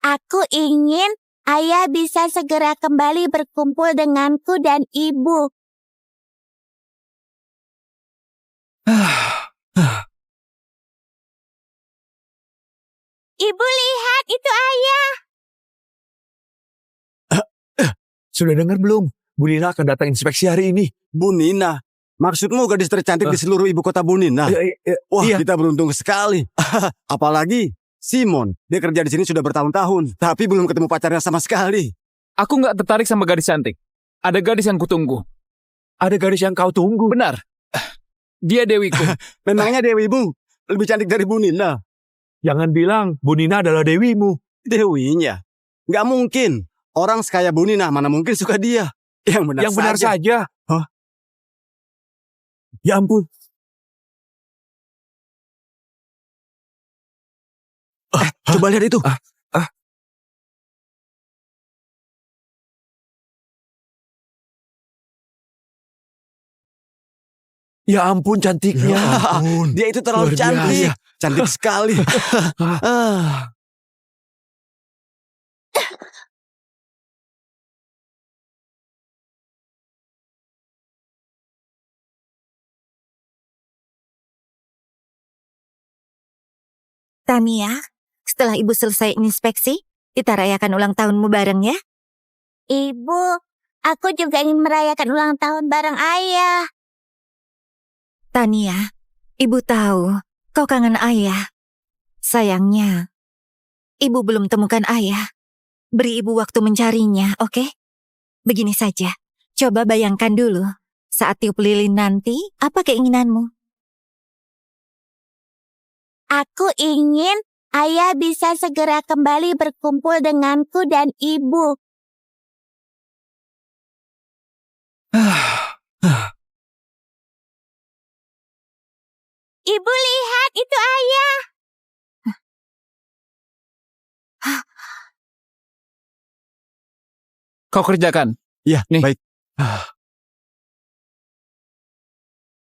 Aku ingin ayah bisa segera kembali berkumpul denganku dan ibu. Ibu lihat, itu ayah. Sudah dengar belum? Bu Nina akan datang inspeksi hari ini. Bu Nina? Maksudmu gadis tercantik di seluruh ibu kota Bu Nina? Wah, iya. kita beruntung sekali. Apalagi Simon, dia kerja di sini sudah bertahun-tahun, tapi belum ketemu pacarnya sama sekali. Aku nggak tertarik sama gadis cantik. Ada gadis yang kutunggu. Ada gadis yang kau tunggu? Benar. Dia dewiku. Memangnya dewimu lebih cantik dari Bu Nina? Jangan bilang Bu Nina adalah dewimu. Dewinya? Nggak mungkin. Orang sekaya Bu Nina mana mungkin suka dia. Yang benar saja. Hah? Ya ampun. Coba lihat itu. Ya ampun cantiknya. Ya ampun. Dia itu terlalu Luar biasa. cantik. Cantik sekali. Tania, setelah ibu selesai inspeksi, kita rayakan ulang tahunmu bareng ya. Ibu, aku juga ingin merayakan ulang tahun bareng ayah. Tania, ibu tahu kau kangen ayah. Sayangnya, ibu belum temukan ayah. Beri ibu waktu mencarinya, oke? Begini saja, coba bayangkan dulu. Saat tiup lilin nanti, apa keinginanmu? Aku ingin ayah bisa segera kembali berkumpul denganku dan ibu. Ibu lihat, itu ayah. Kau kerjakan. Ya, Nih. baik.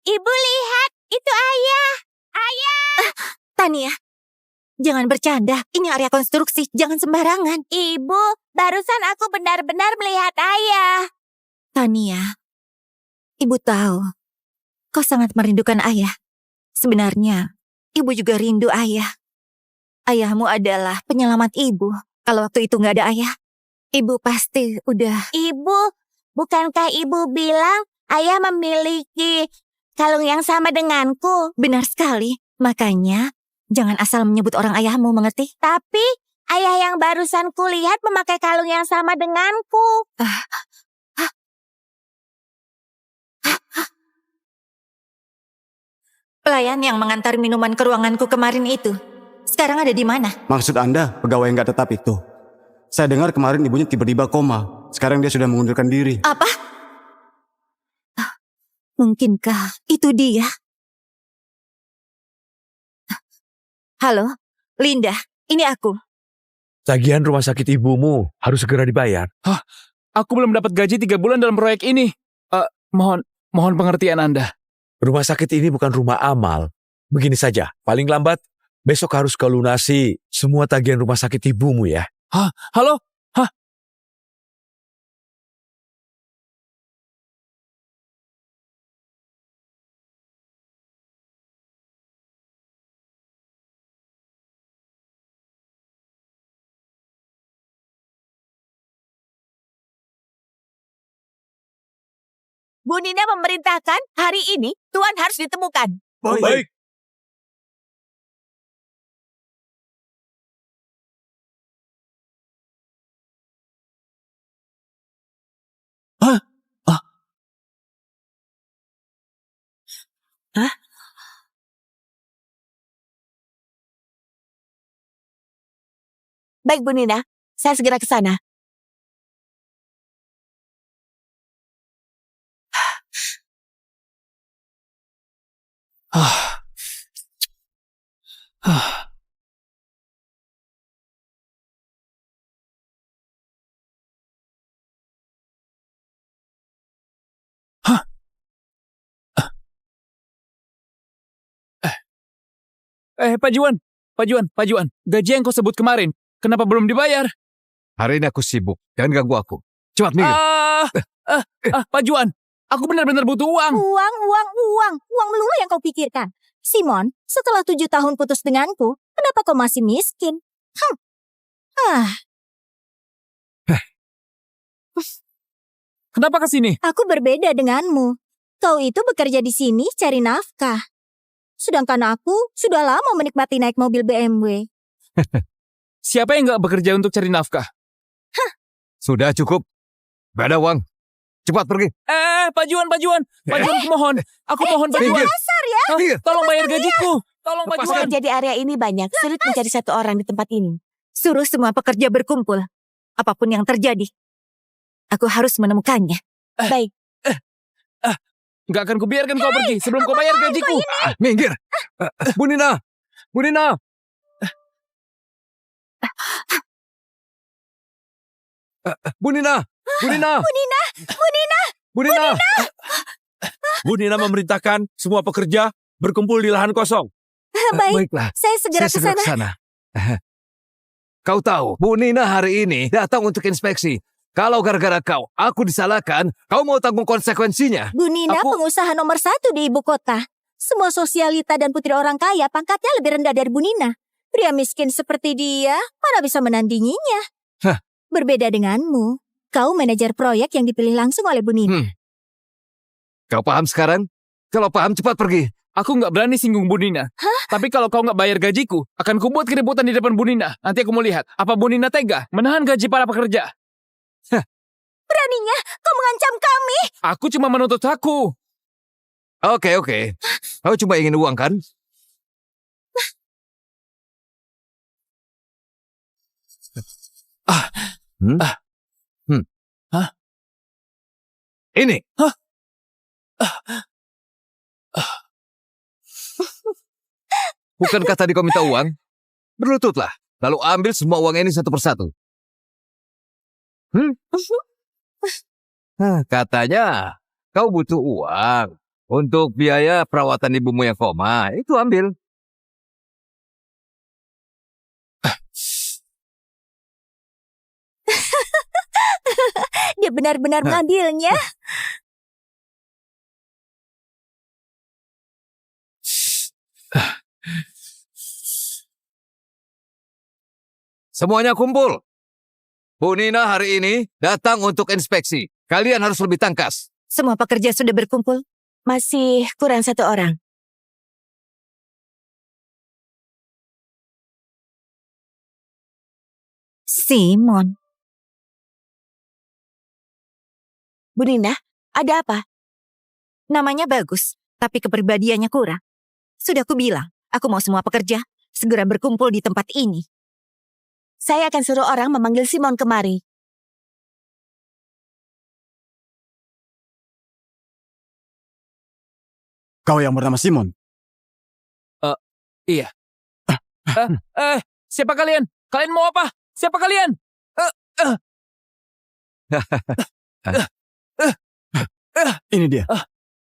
Ibu lihat, itu ayah. Ayah. Tania, jangan bercanda. Ini area konstruksi, jangan sembarangan. Ibu, barusan aku benar-benar melihat ayah. Tania, ibu tahu, kau sangat merindukan ayah. Sebenarnya, ibu juga rindu ayah. Ayahmu adalah penyelamat ibu. Kalau waktu itu nggak ada ayah, ibu pasti udah... Ibu, bukankah ibu bilang ayah memiliki kalung yang sama denganku? Benar sekali. Makanya, jangan asal menyebut orang ayahmu, mengerti? Tapi, ayah yang barusan kulihat memakai kalung yang sama denganku. Pelayan yang mengantar minuman ke ruanganku kemarin itu, sekarang ada di mana? Maksud Anda, pegawai yang nggak tetap itu? Saya dengar kemarin ibunya tiba-tiba koma. Sekarang dia sudah mengundurkan diri. Apa? Mungkinkah itu dia? Halo, Linda, ini aku. Tagihan rumah sakit ibumu harus segera dibayar. Aku belum dapat gaji 3 bulan dalam proyek ini. Mohon pengertian Anda. Rumah sakit ini bukan rumah amal. Begini saja, paling lambat besok harus kau lunasi semua tagihan rumah sakit ibumu ya. Halo? Bu Nina memerintahkan hari ini Tuan harus ditemukan. Baik. Baik Bu Nina, saya segera ke sana. Pak Juan. Gaji yang kau sebut kemarin, Kenapa belum dibayar? Hari ini aku sibuk. Jangan ganggu aku. Cepat minggir. Pak Juan, aku benar-benar butuh uang. Uang melulu yang kau pikirkan. Simon, setelah 7 tahun putus denganku, kenapa kau masih miskin? Kenapa ke sini? Aku berbeda denganmu. Kau itu bekerja di sini cari nafkah. Sedangkan aku sudah lama menikmati naik mobil BMW. Siapa yang nggak bekerja untuk cari nafkah? Sudah cukup. Gak ada uang. Cepat pergi. Pak Juan, aku mohon. Aku mohon, Pak Juan. Dasar ya! Tolong bayar gajiku. Tolong, Pak Juan. Pekerja di area ini banyak, sulit mencari satu orang di tempat ini. Suruh semua pekerja berkumpul. Apapun yang terjadi, aku harus menemukannya. Baik. Nggak akan kubiarkan kau pergi sebelum kau bayar gajiku. Minggir. Bu Nina. Bu Nina. Bu Nina. Bu Nina. Bu Nina. Bu Nina memerintahkan semua pekerja berkumpul di lahan kosong. Baik, Baiklah. saya segera ke sana. sana. Kau tahu, Bu Nina hari ini datang untuk inspeksi. Kalau gara-gara kau, aku disalahkan, kau mau tanggung konsekuensinya. Bu Nina Aku- pengusaha nomor 1 di ibu kota. Semua sosialita dan putri orang kaya pangkatnya lebih rendah dari Bu Nina. Pria miskin seperti dia, mana bisa menandinginya? Hah. Berbeda denganmu. Kau manajer proyek yang dipilih langsung oleh Bu Nina. Kau paham sekarang? Kalau paham, cepat pergi. Aku nggak berani singgung Bu Nina. Tapi kalau kau nggak bayar gajiku, akan kubuat keributan di depan Bu Nina. Nanti aku mau lihat, apa Bu Nina tega menahan gaji para pekerja. Beraninya kau mengancam kami. Aku cuma menuntut hakku. Oke. Kau cuma ingin uang, kan? Ini. Bukankah tadi kau minta uang? Berlututlah, lalu ambil semua uang ini satu persatu. Katanya kau butuh uang untuk biaya perawatan ibumu yang koma. Itu ambil. Dia benar-benar mengambilnya. Semuanya kumpul. Bu Nina hari ini datang untuk inspeksi. Kalian harus lebih tangkas. Semua pekerja sudah berkumpul. Masih kurang 1 orang. Simon. Bu Nina, ada apa? Namanya bagus, tapi kepribadiannya kurang. Sudah kubilang, aku mau semua pekerja segera berkumpul di tempat ini. Saya akan suruh orang memanggil Simon kemari. Kau yang bernama Simon. Siapa kalian? Kalian mau apa? Siapa kalian? Ini dia.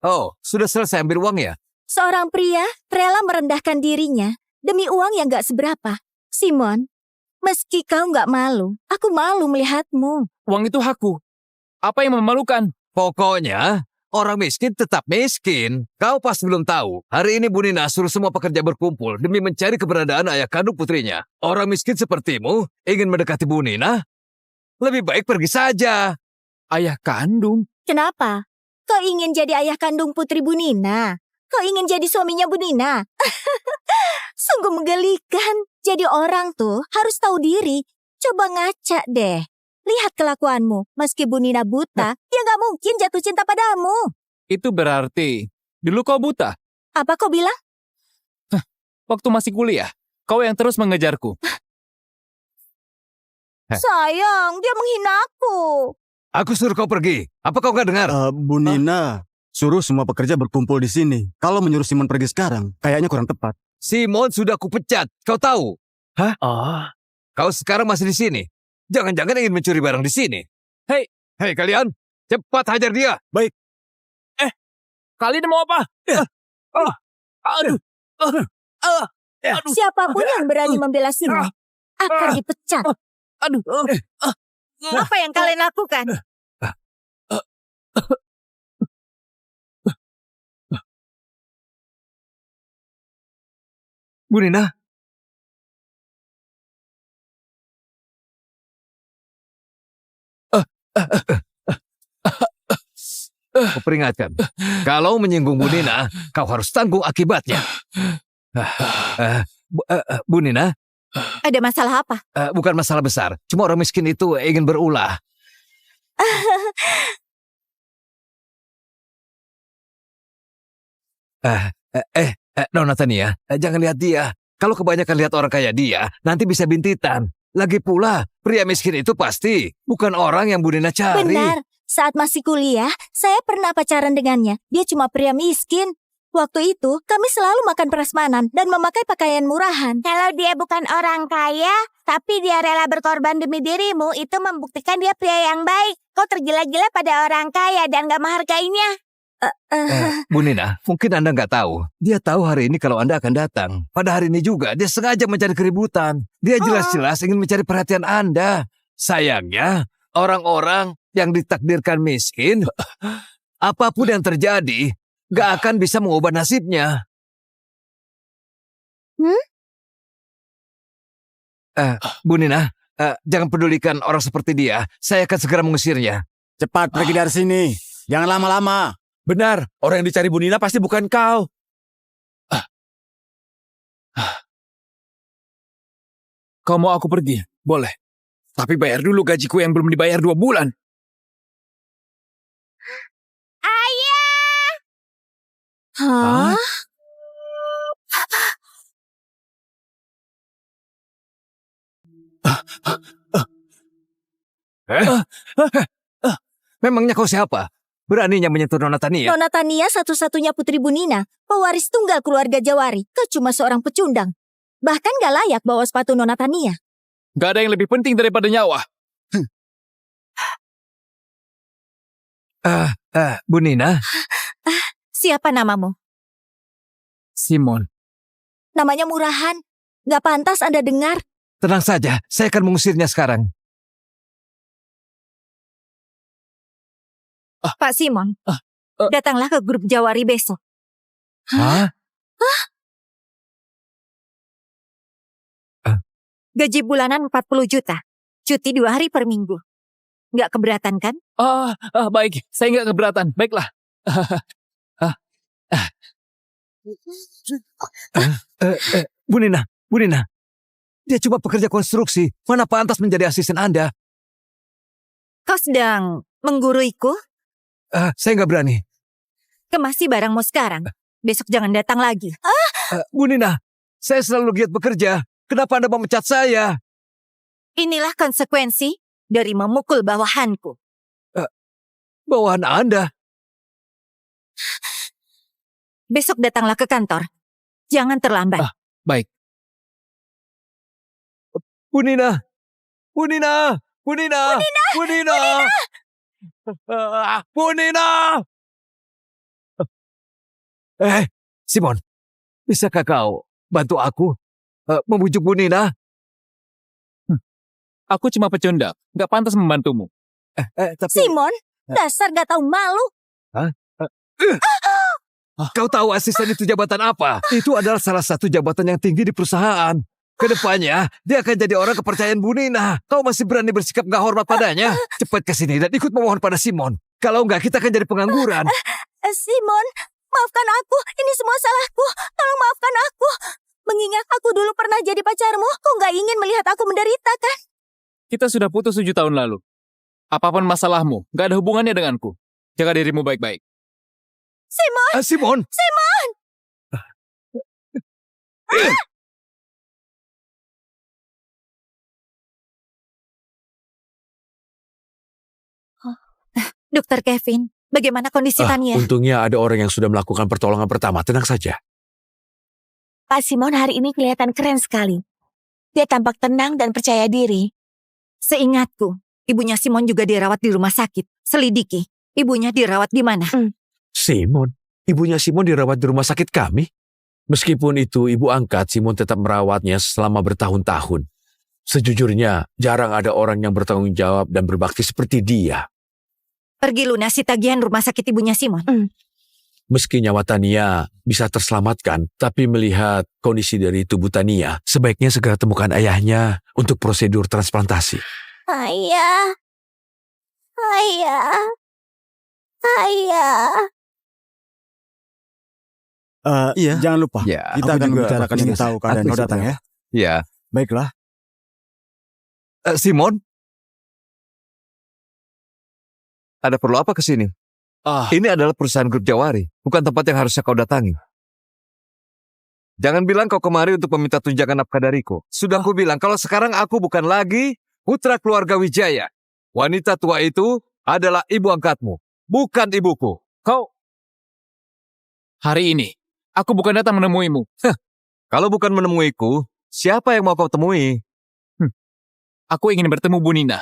Oh, sudah selesai ambil uang ya? Seorang pria rela merendahkan dirinya demi uang yang gak seberapa. Simon, meski kau gak malu, aku malu melihatmu. Uang itu hakku. Apa yang memalukan? Pokoknya, orang miskin tetap miskin. Kau pasti belum tahu. Hari ini Bu Nina suruh semua pekerja berkumpul demi mencari keberadaan ayah kandung putrinya. Orang miskin sepertimu ingin mendekati Bu Nina? Lebih baik pergi saja. Ayah kandung. Kenapa? Kau ingin jadi ayah kandung putri Bu Nina? Kau ingin jadi suaminya Bu Nina? Sungguh menggelikan. Jadi orang tuh harus tahu diri. Coba ngaca deh. Lihat kelakuanmu. Meski Bu Nina buta, dia gak mungkin jatuh cinta padamu. Itu berarti dulu kau buta. Apa kau bilang? Waktu masih kuliah, kau yang terus mengejarku. Sayang, dia menghinaku. Aku suruh kau pergi. Apa kau nggak dengar? Bu Nina, suruh semua pekerja berkumpul di sini. Kalau menyuruh Simon pergi sekarang, kayaknya kurang tepat. Simon sudah kupecat. Kau tahu? Oh. Kau sekarang masih di sini. Jangan-jangan ingin mencuri barang di sini. Hei. Hei kalian, cepat hajar dia. Baik. Kalian mau apa? Aduh. Siapapun yang berani membela Simon, akan dipecat. Aduh. Apa yang kalian lakukan? Bu Nina, aku peringatkan, kalau menyinggung Bu Nina, kau harus tanggung akibatnya. Bu Nina, Ada masalah apa? bukan masalah besar. Cuma orang miskin itu ingin berulah. Nona Tania, jangan lihat dia. Kalau kebanyakan lihat orang kayak dia, nanti bisa bintitan. Lagi pula, pria miskin itu pasti bukan orang yang Bu Nina cari. Benar, saat masih kuliah, saya pernah pacaran dengannya. Dia cuma pria miskin. Waktu itu, kami selalu makan prasmanan dan memakai pakaian murahan. Kalau dia bukan orang kaya, tapi dia rela berkorban demi dirimu, itu membuktikan dia pria yang baik. Kau tergila-gila pada orang kaya dan gak menghargainya. Bu Nina, mungkin Anda nggak tahu. Dia tahu hari ini kalau Anda akan datang. Pada hari ini juga, dia sengaja mencari keributan. Dia jelas-jelas ingin mencari perhatian Anda. Sayangnya, orang-orang yang ditakdirkan miskin, apapun yang terjadi, nggak akan bisa mengubah nasibnya. Bu Nina, jangan pedulikan orang seperti dia. Saya akan segera mengusirnya. Cepat pergi dari sini. Jangan lama-lama. Benar, orang yang dicari Bu Nina pasti bukan kau. Kau mau aku pergi? Boleh. Tapi bayar dulu gajiku yang belum dibayar 2 bulan. Ayah! Hah? Memangnya kau siapa? Beraninya menyentuh Nona Tania? Nona Tania satu-satunya putri Bu Nina, pewaris tunggal keluarga Jawari. Kau cuma seorang pecundang. Bahkan gak layak bawa sepatu Nona Tania. Gak ada yang lebih penting daripada nyawa. Bu Nina? Siapa namamu? Simon. Namanya murahan. Gak pantas Anda dengar. Tenang saja, saya akan mengusirnya sekarang. Pak Simon, datanglah ke grup Jawari besok. Hah? Gaji bulanan 40 juta. Cuti 2 hari per minggu. Gak keberatan kan? Baik, saya nggak keberatan. Baiklah. Bu Nina. Dia cuma pekerja konstruksi. Mana pantas menjadi asisten Anda? Kau sedang mengguruiku? Saya nggak berani. Kemasi barangmu sekarang. Besok jangan datang lagi. Bu Nina, saya selalu giat bekerja. Kenapa Anda memecat saya? Inilah konsekuensi dari memukul bawahanku. Bawahan Anda? Besok datanglah ke kantor. Jangan terlambat. Baik. Bu Nina. Bu Nina. Bu Nina. Bu Nina. Bu Nina. Simon. Bisakah kau bantu aku membujuk Bu Nina? Aku cuma pecundang. Gak pantas membantumu. Tapi Simon, dasar gak tahu malu. kau tahu asisten itu jabatan apa? Itu adalah salah satu jabatan yang tinggi di perusahaan. Kedepannya, dia akan jadi orang kepercayaan Bu Nina. Kau masih berani bersikap gak hormat padanya? Cepat ke sini dan ikut memohon pada Simon. Kalau enggak, kita akan jadi pengangguran. Simon, maafkan aku. Ini semua salahku. Tolong maafkan aku. Mengingat aku dulu pernah jadi pacarmu, kau gak ingin melihat aku menderita kan? Kita sudah putus 7 tahun lalu. Apapun masalahmu, gak ada hubungannya denganku. Jaga dirimu baik-baik. Simon! Simon! Simon! Dokter Kevin, bagaimana kondisi Tania? Untungnya ada orang yang sudah melakukan pertolongan pertama. Tenang saja. Pak Simon hari ini kelihatan keren sekali. Dia tampak tenang dan percaya diri. Seingatku, ibunya Simon juga dirawat di rumah sakit. Selidiki, ibunya dirawat di mana? Simon? Ibunya Simon dirawat di rumah sakit kami? Meskipun itu ibu angkat, Simon tetap merawatnya selama bertahun-tahun. Sejujurnya, jarang ada orang yang bertanggung jawab dan berbakti seperti dia. Pergi lunasi tagihan rumah sakit ibunya Simon. Meski nyawa Tania bisa terselamatkan, tapi melihat kondisi dari tubuh Tania, sebaiknya segera temukan ayahnya untuk prosedur transplantasi. Ayah. Ayah. Ayah. Iya. Jangan lupa, Ya, kita aku akan juga membicarakan pasti ini tahu keadaan aku kau datang juga. ya. Ya. Baiklah. Simon? Ada perlu apa ke sini? Ini adalah perusahaan grup Jawari, bukan tempat yang harusnya kau datangi. Jangan bilang kau kemari untuk meminta tunjangan nafkah dariku. Sudah aku bilang kalau sekarang aku bukan lagi putra keluarga Wijaya. Wanita tua itu adalah ibu angkatmu, bukan ibuku. Hari ini, aku bukan datang menemuimu. Kalau bukan menemuiku, siapa yang mau kau temui? Aku ingin bertemu Bu Nina.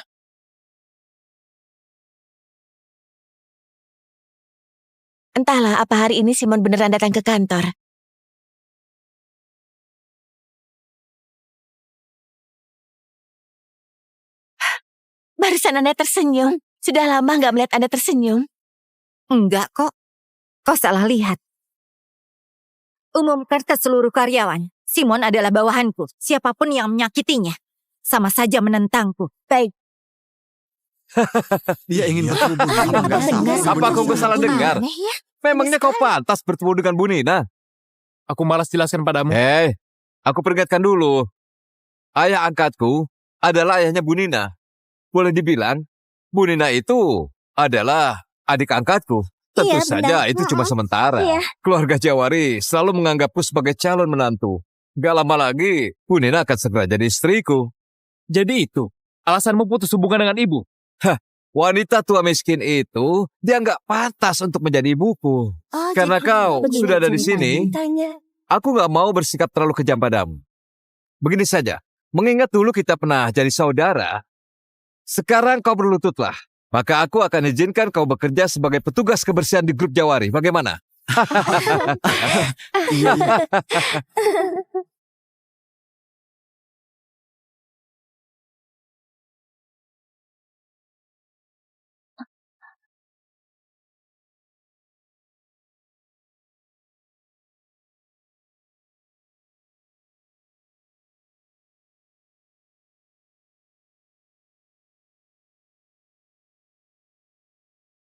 Entahlah apa hari ini Simon beneran datang ke kantor. Barusan Anda tersenyum. Sudah lama nggak melihat Anda tersenyum. Enggak kok. Kau salah lihat. Umumkan ke seluruh karyawan. Simon adalah bawahanku. Siapapun yang menyakitinya, sama saja menentangku. Baik. Dia ingin bertemu Bu Nina. Apa aku salah dengar? Aneh ya. Memangnya kau pantas bertemu dengan Bu Nina? Aku malas jelaskan padamu. Aku peringatkan dulu. Ayah angkatku adalah ayahnya Bu Nina. Boleh dibilang, Bu Nina itu adalah adik angkatku. Tentu Iya, saja benar. itu cuma sementara. Iya. Keluarga Jawari selalu menganggapku sebagai calon menantu. Gak lama lagi, Bu Nina akan segera jadi istriku. Jadi itu, alasanmu putus hubungan dengan ibu. Wanita tua miskin itu, dia nggak pantas untuk menjadi ibuku. Oh, Karena jadi kau begini sudah ada di sini, ceritanya. aku nggak mau bersikap terlalu kejam padamu. Begini saja, mengingat dulu kita pernah jadi saudara, sekarang kau berlututlah. Maka aku akan izinkan kau bekerja sebagai petugas kebersihan di grup Jawari. Bagaimana? Iya.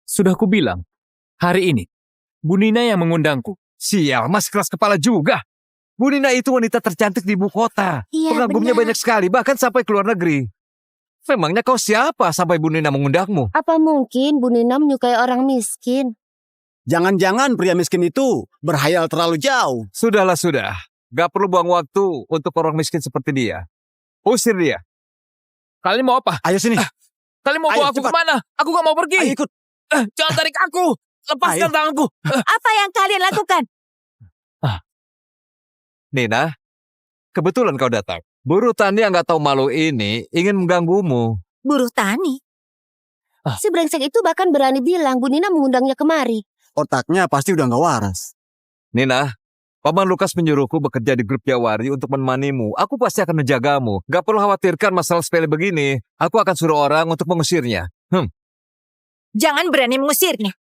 Sudah kubilang, hari ini, Bu Nina yang mengundangku. Sial, mas keras kepala juga. Bu Nina itu wanita tercantik di ibu kota. Iya, Pengagumnya benar. banyak sekali, bahkan sampai ke luar negeri. Memangnya kau siapa sampai Bu Nina mengundangmu? Apa mungkin Bu Nina menyukai orang miskin? Jangan-jangan pria miskin itu berhayal terlalu jauh. Sudahlah, sudah. Gak perlu buang waktu untuk orang miskin seperti dia. Usir dia. Kalian mau apa? Ayo sini. Kalian mau Ayo, bawa aku cepat. kemana? Aku gak mau pergi. Ayo ikut. Jangan tarik aku. Lepaskan Ayo. tanganku. Apa yang kalian lakukan? Nina, kebetulan kau datang. Buruh tani yang gak tahu malu ini ingin mengganggumu. Buruh tani. Si brengsek itu bahkan berani bilang Bu Nina mengundangnya kemari. Otaknya pasti udah nggak waras. Nina, Paman Lukas menyuruhku bekerja di grup Jawari untuk menemanimu. Aku pasti akan menjagamu. Gak perlu khawatirkan masalah sepele begini. Aku akan suruh orang untuk mengusirnya. Jangan berani mengusirnya.